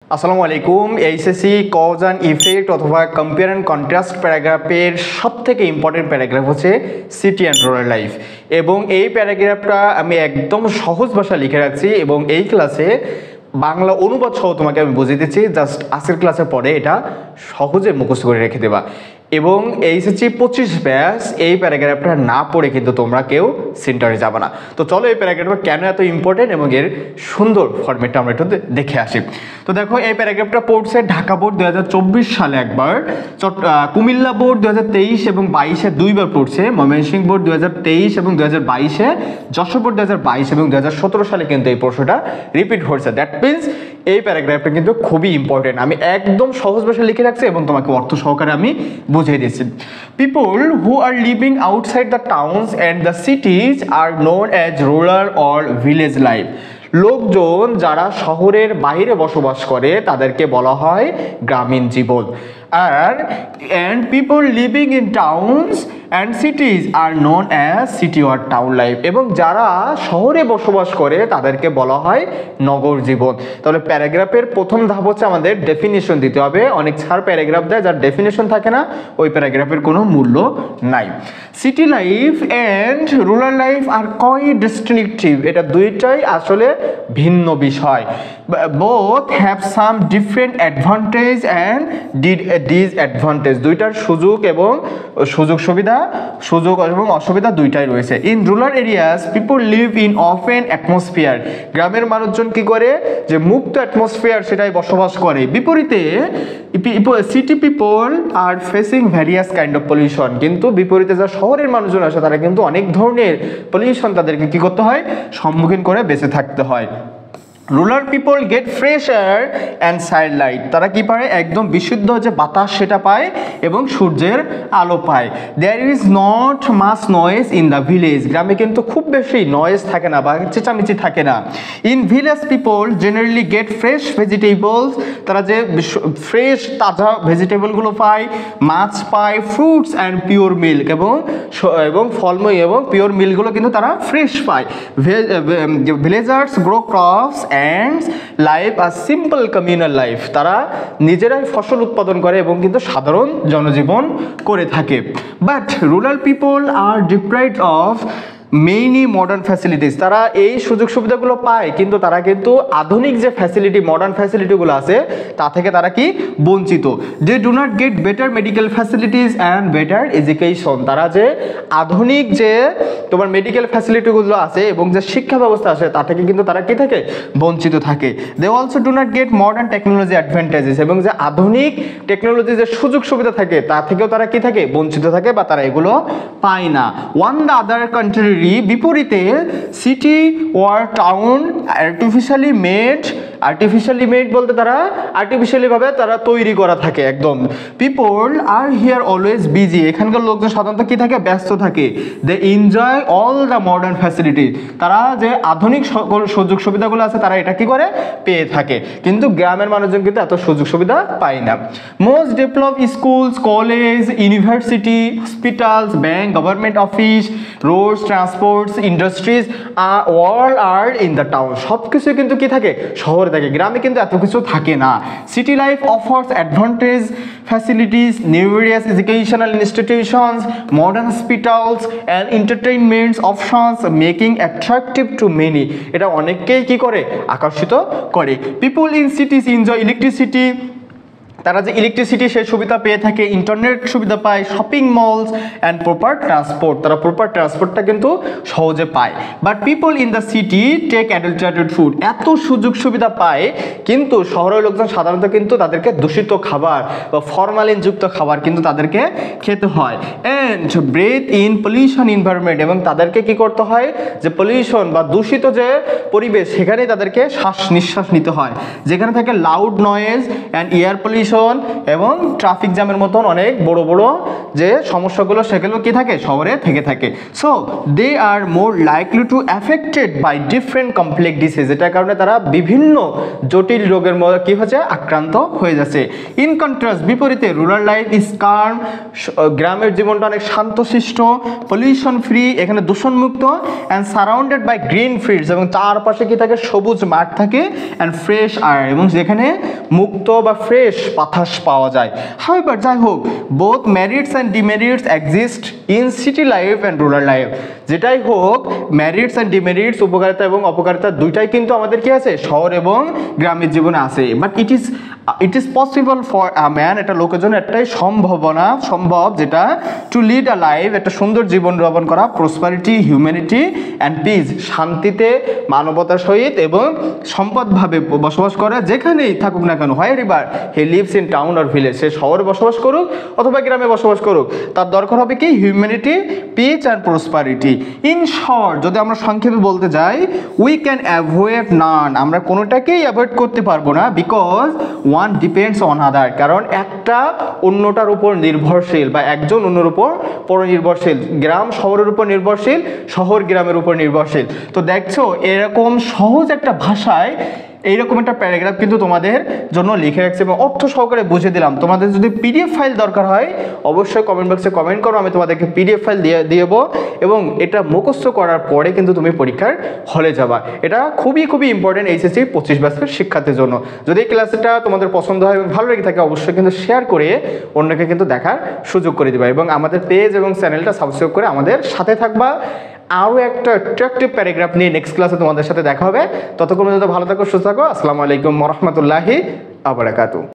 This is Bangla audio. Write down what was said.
আসসালামু আলাইকুম। এইচএসসি কজ অ্যান্ড ইফেক্ট অথবা কম্পেয়ার অ্যান্ড কন্ট্রাস্ট প্যারাগ্রাফের সবথেকে ইম্পর্টেন্ট প্যারাগ্রাফ হচ্ছে সিটি অ্যান্ড রুরাল লাইফ, এবং এই প্যারাগ্রাফটা আমি একদম সহজ ভাষায় লিখে রাখছি এবং এই ক্লাসে বাংলা অনুবাদ সহ তোমাকে আমি বুঝিয়ে দিচ্ছি। জাস্ট আজকের ক্লাসের পরে এটা সহজে মুখস্থ করে রেখে দেবা। এবং এইচএসসি 25 ব্যাচ এই প্যারাগ্রাফটা না পড়ে কিন্তু তোমরা কেউ সেন্টারে যাবে না। তো চলো এই প্যারাগ্রাফটা কেন এত ইম্পর্টেন্ট এবং এর সুন্দর ফরম্যাটটা আমরা একটু দেখে আসি। তো দেখো, এই প্যারাগ্রাফটা পড়ছে ঢাকা বোর্ড 2024 সালে একবার, কুমিল্লা বোর্ড 2023 এবং 22-এ দুইবার পড়ছে, ময়মনসিংহ বোর্ড 2023 এবং 2022-এ, যশোর বোর্ড 2022 এবং 2017 সালে কিন্তু এই প্রশ্নটা রিপিট হয়েছে। দ্যাট মিনস এই প্যারাগ্রাফটা কিন্তু খুবই ইম্পর্টেন্ট। আমি একদম সহজ ভাষায় লিখে রাখছি এবং তোমাকে অর্থ সহকারে আমি বুঝিয়ে দিচ্ছি। People who are living outside the towns and the cities are known as rural or village life. লোকজন যারা শহরের বাইরে বসবাস করে তাদেরকে বলা হয় গ্রামীণ জীবন। and people living in towns and cities are known as city or town life, এবং যারা শহরে বসবাস করে তাদেরকে বলা হয় নগর জীবন। তাহলে প্যারাগ্রাফের প্রথম ধাপ হচ্ছে আমাদের ডেফিনিশন দিতে হবে। অনেক ছাড় প্যারাগ্রাফ দেয় যার ডেফিনিশন থাকে না, ওই প্যারাগ্রাফের কোনো মূল্য নাই। City life and rural life are quite distinctive, এটা দুইটাই আসলে ভিন্ন বিষয়। Both have some different advantage and disadvantage, দুইটার সুযোগ এবং অসুবিধা দুইটাই রয়েছে। In rural areas people live in often atmosphere, গ্রামের মানুষজন কি করে, যে মুক্ত অ্যাটমসফিয়ার সেটাই বসবাস করে। বিপরীতে city people are facing various kind of pollution, কিন্তু বিপরীতে যা শহরের মানুষজন আসে তারা কিন্তু অনেক ধরনের পলিউশন তাদেরকে কি করতে হয়, সম্মুখীন করে বেঁচে থাকতে হয়। Rural people gate fresh air and Sunlight, তারা কি পায়, একদম বিশুদ্ধ যে বাতাস সেটা পায় এবং সূর্যের আলো পায়। There is not mass noise in the village, গ্রামে কিন্তু খুব বেশি নয়েজ থাকে না বা চেঁচামেচি থাকে না। In village people generally gate fresh vegetables, তারা যে ফ্রেশ তাজা ভেজিটেবলগুলো পায়, মাছ পায়, ফ্রুটস অ্যান্ড পিওর মিল্ক, এবং ফলমূল এবং পিওর মিল্কগুলো কিন্তু তারা ফ্রেশ পায়। Villagers grow crops and live a simple communal life, তারা নিজেরাই ফসল উৎপাদন করে এবং কিন্তু সাধারণ জনজীবন করে থাকে। But rural people are deprived of mainly modern facilities, তারা এই সুযোগ সুবিধাগুলো পায় কিন্তু তারা কিন্তু আধুনিক যে ফ্যাসিলিটি মডার্ন ফ্যাসিলিটিগুলো আছে তা থেকে তারা কি বঞ্চিত। They do not get better medical facilities and better education, তারা যে আধুনিক যে তোমার মেডিকেল ফ্যাসিলিটিগুলো আছে এবং যে শিক্ষা ব্যবস্থা আছে তা থেকে কিন্তু তারা কি থাকে, বঞ্চিত থাকে। They also do not get modern technology advantages, এবং যে আধুনিক টেকনোলজি যে সুযোগ সুবিধা থাকে তা থেকেও তারা কি থাকে, বঞ্চিত থাকে বা তারা এগুলো পায় না। ওয়ান দ্য আদার কান্ট্রি, বিপরীতে city or town artificially made বলতে তারা আর্টিফিশিয়ালি ভাবে তারা তৈরি করা থাকে একদম। People are here always busy, এখানকার লোকজন সাধারণত কি থাকে, ব্যস্ত থাকে। They enjoy all the modern facility, তারা যে আধুনিক সকল সুযোগ সুবিধাগুলো আছে তারা এটা কি করে, পেয়ে থাকে, কিন্তু গ্রামের মানুষজন কিন্তু এত সুযোগ সুবিধা পায় না। Most develop schools, college, university, hospitals, bank, government office, roads, transports, industries all are in the town, সব কিছু কিন্তু কি থাকে, শহরে থাকে, গ্রামে কিন্তু এত কিছু থাকে না। City life offers advantage facilities, numerous educational institutions, modern hospitals and entertainments options making attractive to many, এটা অনেককেই কি করে, আকর্ষিত করে। People in cities enjoy electricity, তারা যে ইলেকট্রিসিটি সেই সুবিধা পেয়ে থাকে, ইন্টারনেট সুবিধা পায়, shopping malls and proper transport, তারা প্রপার ট্রান্সপোর্টটা কিন্তু সহজে পায়। But people in the city take adulterated food, এত সুযোগ সুবিধা পায় কিন্তু শহরের লোকজন সাধারণত কিন্তু তাদেরকে দূষিত খাবার বা ফরমালিনযুক্ত খাবার কিন্তু তাদেরকে খেতে হয়। And breath in pollution environment, এবং তাদেরকে কি করতে হয়, যে পলিউশন বা দূষিত যে পরিবেশ সেখানেই তাদেরকে শ্বাস নিঃশ্বাস নিতে হয়, যেখানে থাকে loud noise and air pollution pollution এবং ট্রাফিক জ্যামের মতন অনেক বড় বড় যে সমস্যাগুলো সেগুলো কি থাকে শহরে থেকে থাকে। So they are more likely to affected by different complex disease, এটার কারণে তারা বিভিন্ন জটিল রোগের মধ্যে কি হচ্ছে আক্রান্ত হয়ে যাচ্ছে। ইন কন্ট্রাস্ট বিপরীতে রুরাল লাইফ ইজ কার্ম, গ্রামের জীবনটা অনেক শান্তশিষ্ট, পলিউশন ফ্রি, এখানে দূষণমুক্ত, and surrounded by green fields, এবং চারপাশে কি থাকে সবুজ মাঠ থাকে, অ্যান্ড ফ্রেশ এয়ার, এবং যেখানে মুক্ত বা ফ্রেশ বাতাস পাওয়া যায়। হাউএভার যাই হোক, both merits and demerits exist in city life and rural life, যেটাই হোক মেরিটস অ্যান্ড ডিমেরিটস, উপকারিতা এবং অপকারিতা দুইটাই কিন্তু আমাদের কি আছে শহর এবং গ্রামের জীবনে আছে। But it is possible for a man, এটা লোকের জন্য একটাই সম্ভব যেটা টু লিড আ লাইফ, একটা সুন্দর জীবন যাপন করা, প্রসপারিটি, হিউম্যানিটি অ্যান্ড পিস, শান্তিতে, মানবতার সহিত এবং সম্পদভাবে বসবাস করা, যেখানেই থাকুক না কেন, wherever he lives in town or village, সে শহরে বসবাস করুক অথবা গ্রামে বসবাস করুক, তার দরকার হবে কি humanity, piece and prosperity. In short, যদি আমরা সংক্ষেপে বলতে যাই, উই ক্যান অ্যাভয়েড নান, আমরা কোনোটাকেই অ্যাভয়েড করতে পারবো না, বিকজ ওয়ান ডিপেন্ডস অন আদার, কারণ একটা অন্যটার উপর নির্ভরশীল বা একজন অন্যের উপর পরনির্ভরশীল। গ্রাম শহরের উপর নির্ভরশীল, শহর গ্রামের উপর নির্ভরশীল। তো দেখছো এরকম সহজ একটা ভাষায় এইরকম একটা প্যারাগ্রাফ কিন্তু তোমাদের জন্য লিখে রাখছি এবং অর্থ সহকারে বুঝে দিলাম। তোমাদের যদি পিডিএফ ফাইল দরকার হয় অবশ্যই কমেন্ট বক্সে কমেন্ট করো, আমি তোমাদেরকে পিডিএফ ফাইল দিয়ে দেবো, এবং এটা মুখস্থ করার পরে কিন্তু তুমি পরীক্ষার হলে যাবা। এটা খুবই ইম্পর্টেন্ট এইচএসসি 25 ব্যাচের শিক্ষার্থীর জন্য। যদি এই ক্লাসটা তোমাদের পছন্দ হয় এবং ভালো লেগে থাকে অবশ্যই কিন্তু শেয়ার করে অন্যকে কিন্তু দেখার সুযোগ করে দিবা, এবং আমাদের পেজ এবং চ্যানেলটা সাবস্ক্রাইব করে আমাদের সাথে থাকবা। আরও একটা অ্যাট্রাকটিভ প্যারাগ্রাফ নিয়ে নেক্সট ক্লাসে তোমাদের সাথে দেখা হবে। ততক্ষণ পর্যন্ত ভালো থাকো, সুস্থ থাকো। আসসালামু আলাইকুম ওয়া রাহমাতুল্লাহি ওয়া বারাকাতুহু।